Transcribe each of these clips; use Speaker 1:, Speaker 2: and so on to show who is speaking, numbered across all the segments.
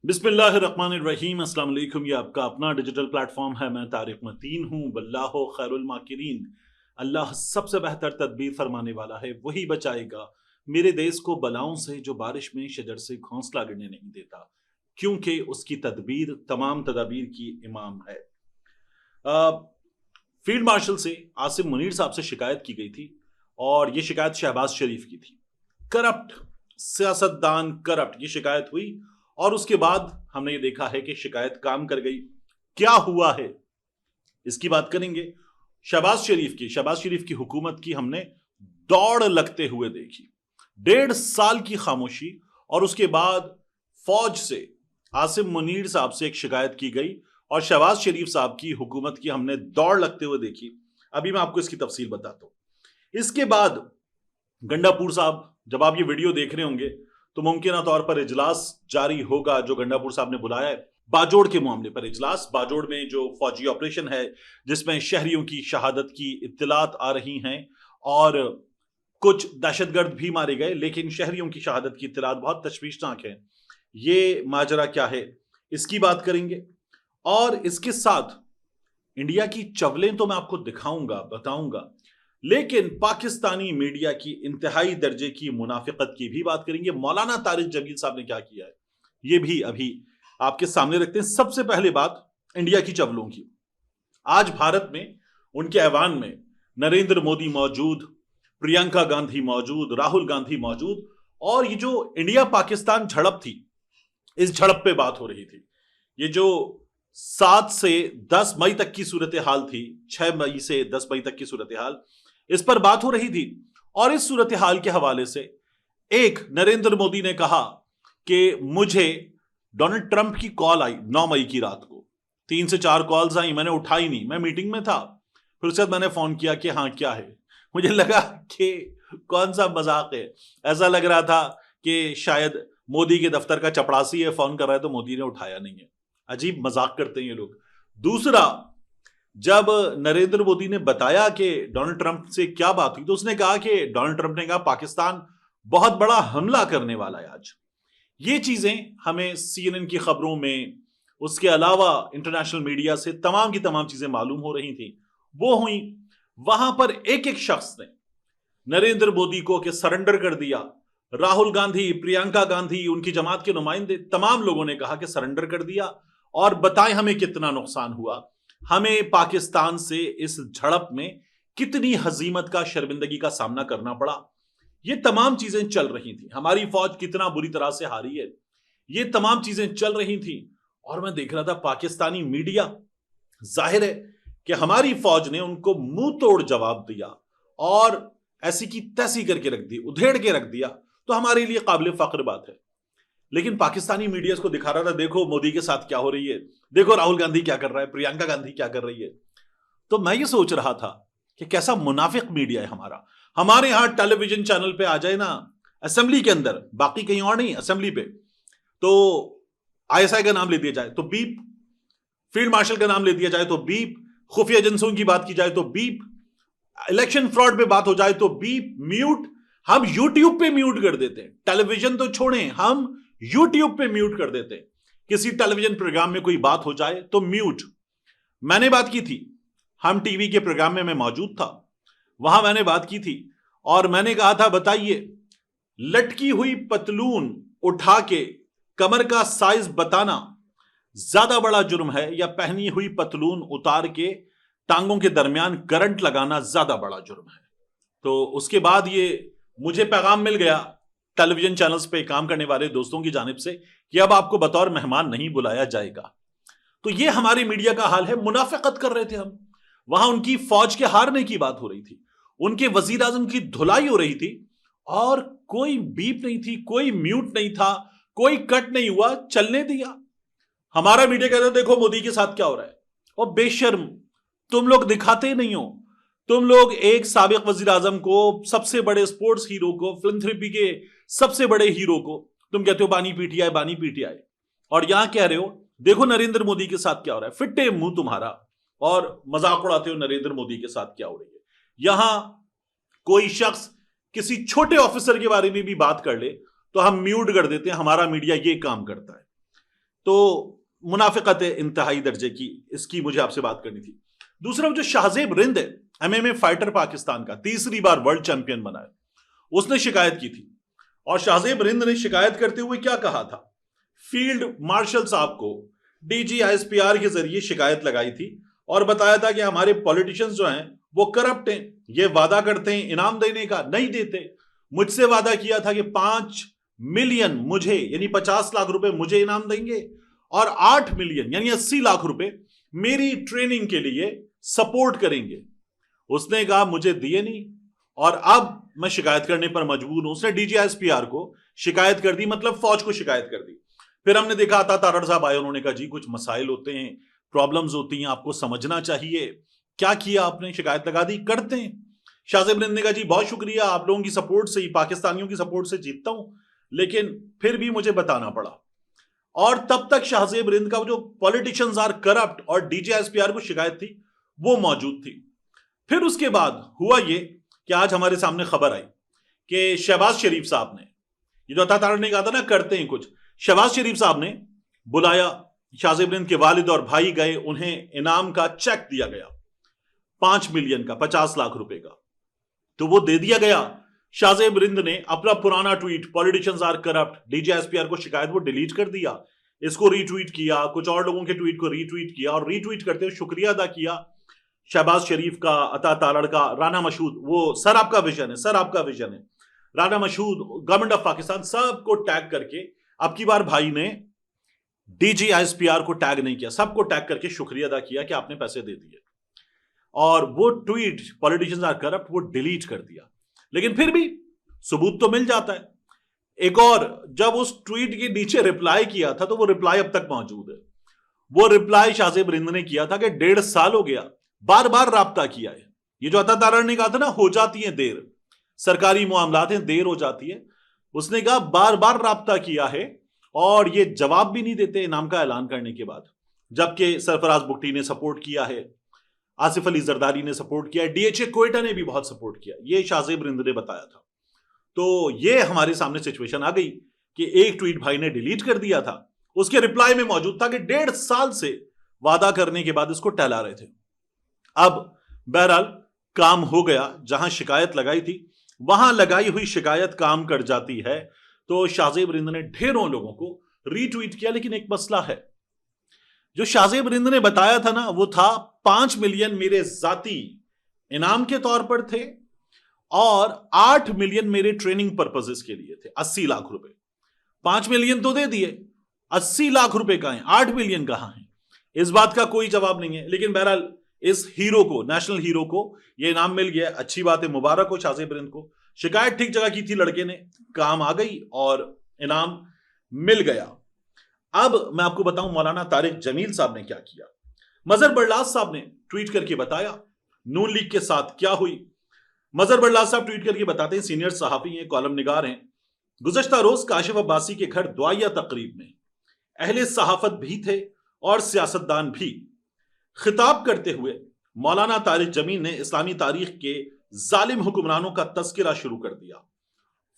Speaker 1: बिस्मिल्लाहिर्रहमानिर्रहीम। अस्सलाम वालेकुम। ये आपका अपना डिजिटल प्लेटफॉर्म है। मैं तारिक मतीन हूँ। वल्लाहु खैरुल माकिरीन। अल्लाह सबसे बेहतर तदबीर फरमाने वाला है, वही बचाएगा मेरे देश को बलाओं से जो बारिश में शजर से घोंसला गिरने नहीं देता, क्योंकि उसकी तदबीर तमाम तदाबीर की इमाम है। फील्ड मार्शल से आसिम मुनीर साहब से शिकायत की गई थी और ये शिकायत शहबाज शरीफ की थी। करप्ट सियासतदान, करप्ट, ये शिकायत हुई और उसके बाद हमने ये देखा है कि शिकायत काम कर गई। क्या हुआ है इसकी बात करेंगे। शहबाज शरीफ की हुकूमत की हमने दौड़ लगते हुए देखी। 1.5 साल की खामोशी और उसके बाद फौज से आसिम मुनीर साहब से एक शिकायत की गई और शहबाज शरीफ साहब की हुकूमत की हमने दौड़ लगते हुए देखी। अभी मैं आपको इसकी तफसील बताता हूं। इसके बाद गंडापुर साहब, जब आप ये वीडियो देख रहे होंगे तो मुमकिन तौर पर इजलास जारी होगा जो गंडापुर साहब ने बुलाया है बाजोड़ के मामले पर। इजलास बाजोड़ में जो फौजी ऑपरेशन है जिसमें शहरियों की शहादत की इत्तलात आ रही हैं और कुछ दहशतगर्द भी मारे गए, लेकिन शहरियों की शहादत की इत्तलात बहुत तशवीशनाक है। ये माजरा क्या है इसकी बात करेंगे और इसके साथ इंडिया की चवलें तो मैं आपको दिखाऊंगा, बताऊंगा, लेकिन पाकिस्तानी मीडिया की इंतहाई दर्जे की मुनाफिकत की भी बात करेंगे। मौलाना तारिक जमील साहब ने क्या किया है ये भी अभी आपके सामने रखते हैं। सबसे पहले बात इंडिया की चवलों की। आज भारत में उनके ऐवान में नरेंद्र मोदी मौजूद, प्रियंका गांधी मौजूद, राहुल गांधी मौजूद, और ये जो इंडिया पाकिस्तान झड़प थी, इस झड़प पे बात हो रही थी। ये जो 7 से 10 मई तक की सूरत हाल थी, 6 मई से 10 मई तक की सूरत हाल, इस पर बात हो रही थी। और इस सूरत हाल के हवाले से एक नरेंद्र मोदी ने कहा कि मुझे डोनाल्ड ट्रंप की कॉल आई 9 मई की रात को, 3 से 4 कॉल्स आई, मैंने उठाई नहीं, मैं मीटिंग में था। फिर उसके बाद मैंने फोन किया कि हाँ क्या है। मुझे लगा कि कौन सा मजाक है, ऐसा लग रहा था कि शायद मोदी के दफ्तर का चपड़ासी है, फोन कर रहा है तो मोदी ने उठाया नहीं है। अजीब मजाक करते हैं ये लोग। दूसरा, जब नरेंद्र मोदी ने बताया कि डोनाल्ड ट्रंप से क्या बात हुई तो उसने कहा कि डोनाल्ड ट्रंप ने कहा पाकिस्तान बहुत बड़ा हमला करने वाला है आज। ये चीजें हमें सीएनएन की खबरों में, उसके अलावा इंटरनेशनल मीडिया से तमाम की तमाम चीजें मालूम हो रही थी, वो हुई। वहां पर एक एक शख्स ने नरेंद्र मोदी को कि सरेंडर कर दिया। राहुल गांधी, प्रियंका गांधी, उनकी जमात के नुमाइंदे, तमाम लोगों ने कहा कि सरेंडर कर दिया और बताएं हमें कितना नुकसान हुआ, हमें पाकिस्तान से इस झड़प में कितनी हजीमत का, शर्मिंदगी का सामना करना पड़ा। ये तमाम चीजें चल रही थी। हमारी फौज कितना बुरी तरह से हारी है, ये तमाम चीजें चल रही थी। और मैं देख रहा था पाकिस्तानी मीडिया, जाहिर है कि हमारी फौज ने उनको मुंह तोड़ जवाब दिया और ऐसी की तैसी करके रख दी, उधेड़ के रख दिया, तो हमारे लिए काबिल फख्र बात है। लेकिन पाकिस्तानी मीडिया इसको दिखा रहा था, देखो मोदी के साथ क्या हो रही है, देखो राहुल गांधी क्या कर रहा है, प्रियंका गांधी क्या कर रही है। तो मैं ये सोच रहा था कि कैसा मुनाफिक मीडिया है हमारा। हमारे यहां टेलीविजन चैनल पे आ जाए ना, असेंबली के अंदर, बाकी कहीं और नहीं, असेंबली पे, तो आईएसआई का नाम ले दिया जाए तो बीप, फील्ड मार्शल का नाम ले दिया जाए तो बीप, खुफिया एजेंसियों की बात की जाए तो बीप, इलेक्शन फ्रॉड पे बात हो जाए तो बीप, म्यूट। हम यूट्यूब पे म्यूट कर देते हैं, टेलीविजन तो छोड़ें, हम यूट्यूब पे म्यूट कर देते हैं। किसी टेलीविजन प्रोग्राम में कोई बात हो जाए तो म्यूट। मैंने बात की थी, हम टीवी के प्रोग्राम में मैं मौजूद था, वहां मैंने बात की थी और मैंने कहा था बताइए, लटकी हुई पतलून उठा के कमर का साइज बताना ज्यादा बड़ा जुर्म है या पहनी हुई पतलून उतार के टांगों के दरमियान करंट लगाना ज्यादा बड़ा जुर्म है। तो उसके बाद ये मुझे पैगाम मिल गया टेलीविजन चैनल्स पे काम करने वाले दोस्तों की जानिब से कि अब आपको बतौर मेहमान नहीं बुलाया जाएगा। तो ये हमारी मीडिया का हाल है। मुनाफिकत कर रहे थे हम। वहां उनकी फौज के हारने की बात हो रही थी, उनके वजीर आजम की धुलाई हो रही थी और कोई बीप नहीं थी, कोई म्यूट नहीं था, कोई कट नहीं हुआ, चलने दिया। हमारा मीडिया कहता है देखो मोदी के साथ क्या हो रहा है। और बेशर्म, तुम लोग दिखाते नहीं हो। तुम लोग एक साबिक वजीर आजम को, सबसे बड़े स्पोर्ट्स हीरो को, फिल्मथेरेपी के सबसे बड़े हीरो को तुम कहते हो बानी पीटीआई, बानी पीटीआई, और यहां कह रहे हो देखो नरेंद्र मोदी के साथ क्या हो रहा है। फिट्टे मुंह तुम्हारा, और मजाक उड़ाते हो नरेंद्र मोदी के साथ क्या हो रही है। यहां कोई शख्स किसी छोटे ऑफिसर के बारे में भी बात कर ले तो हम म्यूट कर देते हैं। हमारा मीडिया ये काम करता है। तो मुनाफिकत है इंतहाई दर्जे की, इसकी मुझे आपसे बात करनी थी। दूसरा जो शाहजेब रिंद है, एमएमए फाइटर पाकिस्तान का, तीसरी बार वर्ल्ड चैंपियन बना है, उसने शिकायत की थी। और शाहजेब रिंद ने शिकायत करते हुए क्या कहा था, फील्ड मार्शल साहब को DGISPR के जरिए शिकायत लगाई थी और बताया था कि हमारे पॉलिटिशियंस जो हैं वो करप्ट हैं, ये वादा करते हैं इनाम देने का, नहीं देते। मुझसे वादा किया था कि 5 मिलियन मुझे, यानी 50 लाख रुपए मुझे इनाम देंगे और 8 मिलियन यानी 80 लाख रुपए मेरी ट्रेनिंग के लिए सपोर्ट करेंगे। उसने कहा मुझे दिए नहीं और अब मैं शिकायत करने पर मजबूर हूं। उसने DGISPR को शिकायत कर दी, मतलब फौज को शिकायत कर दी। फिर हमने देखा था तारड़ साहब आए, उन्होंने कहा जी कुछ मसाइल होते हैं, प्रॉब्लम्स होती हैं, आपको समझना चाहिए। क्या किया आपने, शिकायत लगा दी, करते हैं। शाहजेब रिंद ने कहा जी बहुत शुक्रिया, आप लोगों की सपोर्ट से ही, पाकिस्तानियों की सपोर्ट से जीतता हूं, लेकिन फिर भी मुझे बताना पड़ा। और तब तक शाहजेब रिंद का जो पॉलिटिशियंस आर करप्ट और DGISPR को शिकायत थी वो मौजूद थी। फिर उसके बाद हुआ ये कि आज हमारे सामने खबर आई कि शहबाज शरीफ साहब ने, ये जो अता तारड़ ने कहा था ना करते हैं कुछ, शहबाज शरीफ साहब ने बुलाया, शाहजेब रिंद के वालिद और भाई गए, उन्हें इनाम का चेक दिया गया 5 मिलियन का, 50 लाख रुपए का, तो वो दे दिया गया। शाहजेब रिंद ने अपना पुराना tweet politicians are corrupt, DGISPR को शिकायत, वो डिलीट कर दिया, इसको रीट्वीट किया, कुछ और लोगों के ट्वीट को रीट्वीट किया और रीट्वीट करते हुए शुक्रिया अदा किया शहबाज शरीफ का, अता तारड़ का, राना मशहूद, वो सर आपका विजन है, सर आपका विजन है, राना मशहूद, गवर्नमेंट ऑफ पाकिस्तान, सबको टैग करके। अब की बार भाई ने DGISPR को टैग नहीं किया, सबको टैग करके शुक्रिया अदा किया कि आपने पैसे दे दिए, और वो ट्वीट पॉलिटिशियंस आर करप्ट वो डिलीट कर दिया। लेकिन फिर भी सबूत तो मिल जाता है। एक और, जब उस ट्वीट के नीचे रिप्लाई किया था तो वो रिप्लाई अब तक मौजूद है। वो रिप्लाई शाहजेब रिंद ने किया था कि 1.5 साल हो गया, बार बार राब्ता किया है। ये जो अता तारड़ ने कहा था ना हो जाती है देर, सरकारी मामलात हैं, देर हो जाती है, उसने कहा बार बार राब्ता किया है और ये जवाब भी नहीं देते इनाम का ऐलान करने के बाद। जबकि सरफराज बुट्टी ने सपोर्ट किया है, आसिफ अली जरदारी ने सपोर्ट किया, DHA क्वेटा ने भी बहुत सपोर्ट किया, ये शाहजेब रिंद ने बताया था। तो ये हमारे सामने सिचुएशन आ गई कि एक ट्वीट भाई ने डिलीट कर दिया था, उसके रिप्लाई में मौजूद था कि 1.5 साल से वादा करने के बाद इसको टहला रहे थे। अब बहरहाल काम हो गया, जहां शिकायत लगाई थी वहां लगाई हुई शिकायत काम कर जाती है। तो शाहजेब रिंद ने ढेरों लोगों को रीट्वीट किया, लेकिन एक मसला है। जो शाहजेब रिंद ने बताया था ना वो था 5 मिलियन मेरे जाती इनाम के तौर पर थे और 8 मिलियन मेरे ट्रेनिंग पर्पसेस के लिए थे, 80 लाख रुपए। 5 मिलियन तो दे दिए, 80 लाख रुपए कहां हैं, 8 मिलियन कहां हैं, इस बात का कोई जवाब नहीं है। लेकिन बहरहाल इस हीरो को, नेशनल हीरो को यह इनाम मिल गया, अच्छी बात है, मुबारक हो शाहजेब रिंद को। शिकायत ठीक जगह की थी, लड़के ने, काम आ गई और इनाम मिल गया। अब मैं आपको बताऊं मौलाना तारिक जमील साहब ने क्या किया। मजहर बरलास साहब ने ट्वीट करके बताया नून लीग के साथ क्या हुई। मजहर बरलास साहब ट्वीट करके बताते हैं, सीनियर सहाफी हैं, कॉलम निगार हैं, गुज़श्ता रोज काशिफ अब्बासी के घर दुआया तकरीब में अहले सहाफत भी थे और सियासतदान भी। खिताब करते हुए मौलाना तारिक जमील ने इस्लामी तारीख के जालिम हुक्मरानों का तस्करा शुरू कर दिया।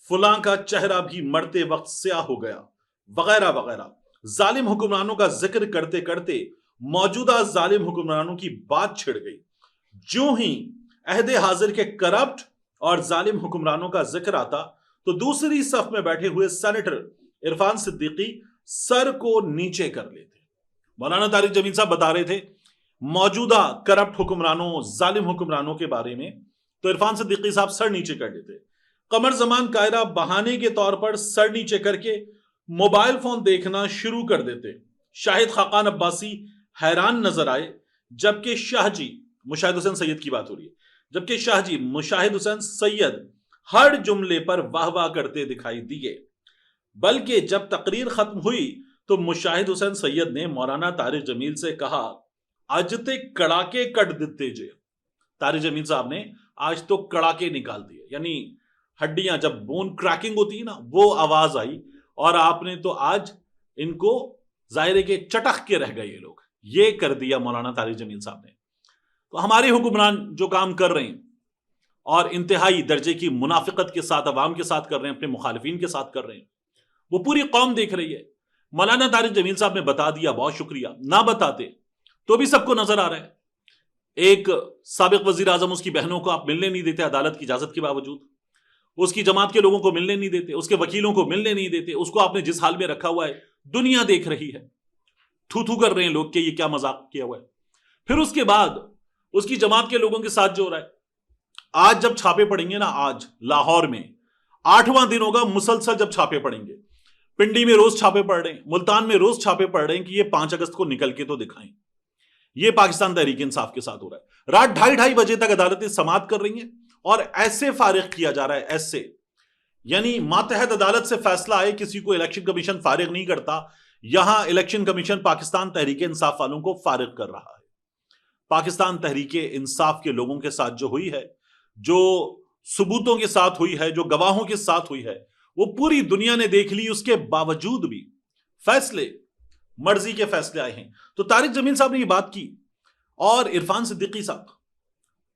Speaker 1: फुलां का चेहरा भी मरते वक्त स्याह हो गया, वगैरह वगैरह। जालिम हुक्मरानों का जिक्र करते करते मौजूदा जालिम हुक्मरानों की बात छिड़ गई। जो ही अहदे हाजिर के करप्ट और जालिम हुक्मरानों का जिक्र आता तो दूसरी सफ में बैठे हुए सेनेटर इरफान सिद्दीकी सर को नीचे कर लेते। मौलाना तारिक जमील साहब बता रहे थे मौजूदा करप्ट हुक्मरानों, जालिम हुक्मरानों के बारे में, तो इरफान सिद्दीकी साहब सर नीचे कर लेते। कमर जमान कायरा बहाने के तौर पर सर नीचे करके मोबाइल फोन देखना शुरू कर देते। शाहिद खाकान अब्बासी हैरान नजर आए, जबकि शाहजी, मुशाहिद हुसैन सैयद की बात हो रही है, जबकि शाहजी मुशाहिद हुसैन सैयद हर जुमले पर वाह वाह करते दिखाई दिए। बल्कि जब तकरीर खत्म हुई तो मुशाहिद हुसैन सैयद ने मौलाना तारिक जमील से कहा आज ते कड़ाके कट देते जे। तारिक जमील साहब ने आज तो कड़ाके निकाल दिए, यानी हड्डियां जब बोन क्रैकिंग होती है ना वो आवाज आई, और आपने तो आज इनको जाहिर के चटक के रह गए ये लोग। ये कर दिया मौलाना तारिक जमील साहब ने। तो हमारे हुक्मरान जो काम कर रहे हैं और इंतहाई दर्जे की मुनाफिकत के साथ अवाम के साथ कर रहे हैं, अपने मुखालिफिन के साथ कर रहे हैं, वो पूरी कौम देख रही है। मौलाना तारिक जमील साहब ने बता दिया, बहुत शुक्रिया। ना बताते तो भी सबको नजर आ रहा है, एक साबिक वजीर आजम, उसकी बहनों को आप मिलने नहीं देते अदालत की इजाजत के बावजूद, उसकी जमात के लोगों को मिलने नहीं देते, उसके वकीलों को मिलने नहीं देते, उसको आपने जिस हाल में रखा हुआ है दुनिया देख रही है, थू थू कर रहे हैं लोग कि ये क्या मजाक किया हुआ है। फिर उसके बाद उसकी जमात के लोगों के साथ जो हो रहा है, आज जब छापे पड़ेंगे ना, आज लाहौर में 8वां दिन होगा मुसलसल जब छापे पड़ेंगे, पिंडी में रोज छापे पड़ रहे हैं, मुल्तान में रोज छापे पड़ रहे हैं कि ये 5 अगस्त को निकल के तो दिखाएं। ये पाकिस्तान तहरीक इंसाफ के साथ हो रहा है। रात 2:30 बजे तक अदालतें समाअत कर रही हैं और ऐसे फारिग किया जा रहा है, ऐसे, यानी मातहत अदालत से फैसला आए, किसी को इलेक्शन कमीशन फारिग नहीं करता, यहां इलेक्शन कमीशन पाकिस्तान तहरीक इंसाफ वालों को फारिग कर रहा है। पाकिस्तान तहरीक इंसाफ के लोगों के साथ जो हुई है, जो सबूतों के साथ हुई है, जो गवाहों के साथ हुई है, वो पूरी दुनिया ने देख ली। उसके बावजूद भी फैसले, मर्जी के फैसले आए हैं। तो तारिक जमील साहब ने ये बात की, और इरफान सिद्दीकी साहब,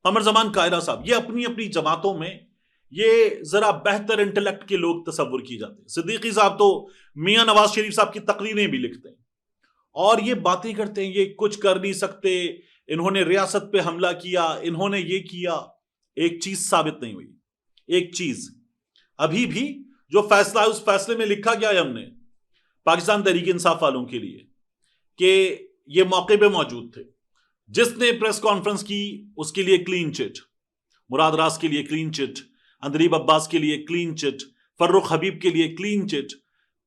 Speaker 1: कमर जमान कायरा साहब, ये अपनी अपनी जमातों में ये जरा बेहतर इंटेलेक्ट के लोग तस्वुर की जाते हैं। सिद्दीकी साहब तो मियां नवाज शरीफ साहब की तकरीरें भी लिखते हैं और ये बातें करते हैं, ये कुछ कर नहीं सकते, इन्होंने रियासत पे हमला किया, इन्होंने ये किया। एक चीज साबित नहीं हुई, एक चीज अभी भी जो फैसला है, उस फैसले में लिखा गया है हमने पाकिस्तान तहरीक इंसाफ वालों के लिए कि ये मौके पे मौजूद थे। जिसने प्रेस कॉन्फ्रेंस की उसके लिए क्लीन चिट, मुराद रास के लिए क्लीन चिट, अंदरीब अब्बास के लिए क्लीन चिट, फर्रुख हबीब के लिए क्लीन चिट,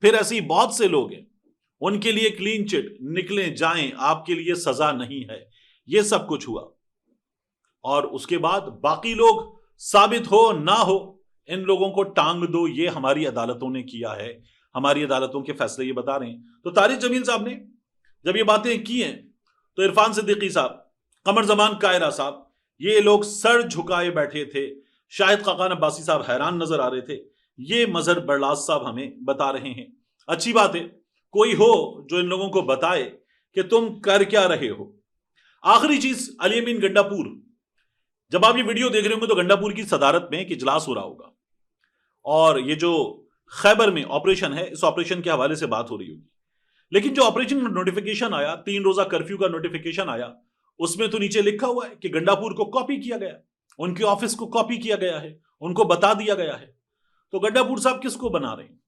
Speaker 1: फिर ऐसी बहुत से लोग हैं उनके लिए क्लीन चिट, निकले जाएं, आपके लिए सजा नहीं है। ये सब कुछ हुआ और उसके बाद बाकी लोग साबित हो ना हो, इन लोगों को टांग दो, ये हमारी अदालतों ने किया है, हमारी अदालतों के फैसले ये बता रहे हैं। तो तारिक जमील साहब ने जब ये बातें की हैं तो इरफान सिद्दीकी साहब, कमर जमान कायरा साहब, ये लोग सर झुकाए बैठे थे। शाहिद खाकान अब्बासी साहब हैरान नजर आ रहे थे। ये मजहर बरलास साहब हमें बता रहे हैं। अच्छी बात है, कोई हो जो इन लोगों को बताए कि तुम कर क्या रहे हो। आखिरी चीज, अली अमीन गंडापुर, जब आप ये वीडियो देख रहे होंगे तो गंडापुर की सदारत में एक इजलास हो रहा होगा और ये जो खैबर में ऑपरेशन है, इस ऑपरेशन के हवाले से बात हो रही होगी। लेकिन जो ऑपरेशन नोटिफिकेशन आया, 3 रोजा कर्फ्यू का नोटिफिकेशन आया, उसमें तो नीचे लिखा हुआ है कि गंडापुर को कॉपी किया गया, उनके ऑफिस को कॉपी किया गया है, उनको बता दिया गया है। तो गंडापुर साहब किसको बना रहे हैं?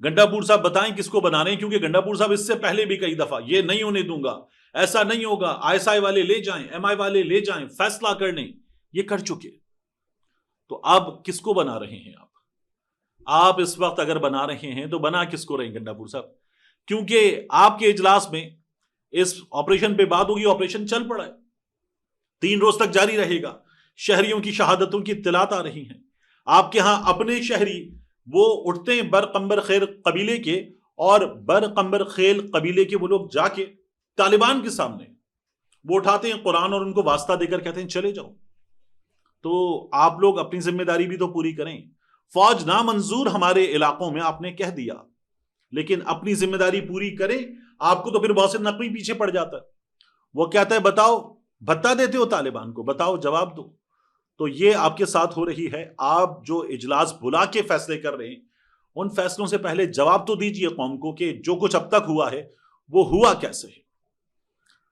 Speaker 1: गंडापुर साहब बताएं किसको बना रहे हैं, क्योंकि गंडापुर साहब इससे पहले भी कई दफा ये नहीं होने दूंगा, ऐसा नहीं होगा, आईएसआई वाले ले जाएं, एमआई वाले ले जाएं फैसला करने, ये कर चुके। तो अब किसको बना रहे हैं आप इस वक्त अगर बना रहे हैं तो बना किसको रहे हैं गंडापुर साहब? क्योंकि आपके इजलास में इस ऑपरेशन पे बात होगी, ऑपरेशन चल पड़ा है, 3 रोज तक जारी रहेगा। शहरियों की शहादतों की इत्तलात आ रही हैं। आपके यहां अपने शहरी वो उठते हैं बरकंबर खैर कबीले के, और बरकंबर खेल कबीले के वो लोग जाके तालिबान के सामने वो उठाते हैं कुरान और उनको वास्ता देकर कहते हैं चले जाओ। तो आप लोग अपनी जिम्मेदारी भी तो पूरी करें। फौज ना मंजूर हमारे इलाकों में, आपने कह दिया, लेकिन अपनी जिम्मेदारी पूरी करें। आपको तो फिर मोहसिन नकवी पीछे पड़ जाता है, वो कहता है बताओ, भत्ता देते हो तालिबान को, बताओ जवाब दो। तो ये आपके साथ हो रही है। आप जो इजलास बुला के फैसले कर रहे हैं, उन फैसलों से पहले जवाब तो दीजिए कौम को कि जो कुछ अब तक हुआ है वो हुआ कैसे है।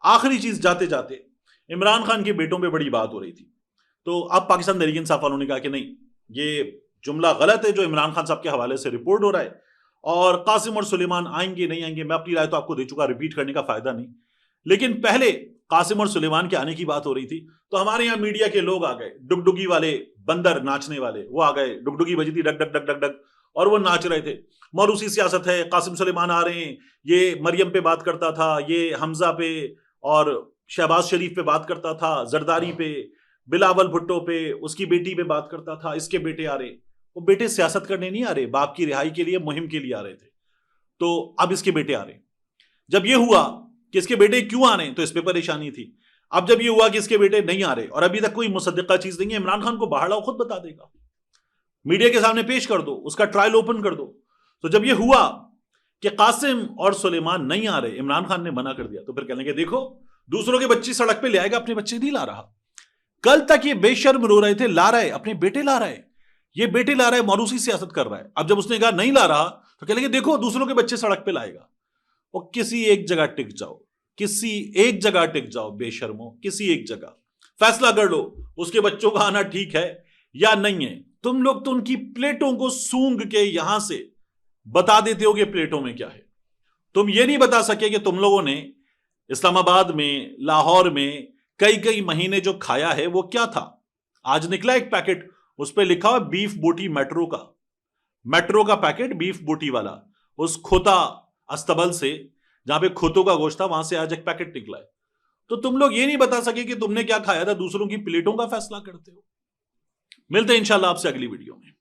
Speaker 1: आखिरी चीज जाते जाते, इमरान खान के बेटों पे बड़ी बात हो रही थी, तो अब पाकिस्तान तहरीक इंसाफ वालों ने कहा कि नहीं, ये जुमला गलत है जो इमरान खान साहब के हवाले से रिपोर्ट हो रहा है, और कासिम और सुलेमान आएंगे नहीं आएंगे, मैं अपनी राय तो आपको दे चुका, रिपीट करने का फायदा नहीं। लेकिन पहले कासिम और सुलेमान के आने की बात हो रही थी, तो हमारे यहाँ मीडिया के लोग आ गए, डुगडुगी वाले बंदर नाचने वाले, वो आ गए, डुगडुगी बजी थी डग डग डग डग डग, और वो नाच रहे थे। मरूसी सियासत है, कासिम सुलेमान आ रहे हैं, ये मरियम पे बात करता था, ये हमजा पे और शहबाज शरीफ पे बात करता था, जरदारी पे, बिलावल भुट्टो पे, उसकी बेटी पे बात करता था, इसके बेटे आ रहे। वो बेटे सियासत करने नहीं आ रहे, बाप की रिहाई के लिए, मुहिम के लिए आ रहे थे। तो अब इसके बेटे आ रहे। जब ये हुआ कि इसके बेटे क्यों आ रहे हैं तो इस पे परेशानी थी। अब जब ये हुआ कि इसके बेटे नहीं आ रहे और अभी तक कोई मुसद्दिका चीज नहीं है, इमरान खान को बाहर लाओ, खुद बता देगा, मीडिया के सामने पेश कर दो, उसका ट्रायल ओपन कर दो। तो जब ये हुआ कि कासिम और सुलेमान नहीं आ रहे, इमरान खान ने मना कर दिया, तो फिर कहने के देखो दूसरों के बच्चे सड़क पे ले आएगा, अपने बच्चे नहीं ला रहा। कल तक ये बेशर्म रो रहे थे, ला रहा है, अपने बेटे ला रहा है, ये बेटे ला रहा है, मरूसी सियासत कर रहा है। अब जब उसने कहा नहीं ला रहा तो कहने के देखो दूसरों के बच्चे सड़क पे लाएगा। और किसी एक जगह टिक जाओ, किसी एक जगह टिक जाओ बेशर्मो, किसी एक जगह फैसला कर लो उसके बच्चों का आना ठीक है या नहीं है। तुम लोग तो उनकी प्लेटों को सूंघ के यहां से बता देते हो कि प्लेटों में क्या है। तुम ये नहीं बता सके कि तुम लोगों ने इस्लामाबाद में, लाहौर में कई कई महीने जो खाया है वो क्या था। आज निकला एक पैकेट, उस पर लिखा हुआ बीफ बोटी मेट्रो का पैकेट बीफ बोटी वाला, उस खोता अस्तबल से जहां पे खोतों का गोश्त था वहां से आज एक पैकेट निकला है। तो तुम लोग ये नहीं बता सके कि तुमने क्या खाया था, दूसरों की प्लेटों का फैसला करते हो। मिलते हैं इंशाल्लाह आपसे अगली वीडियो में।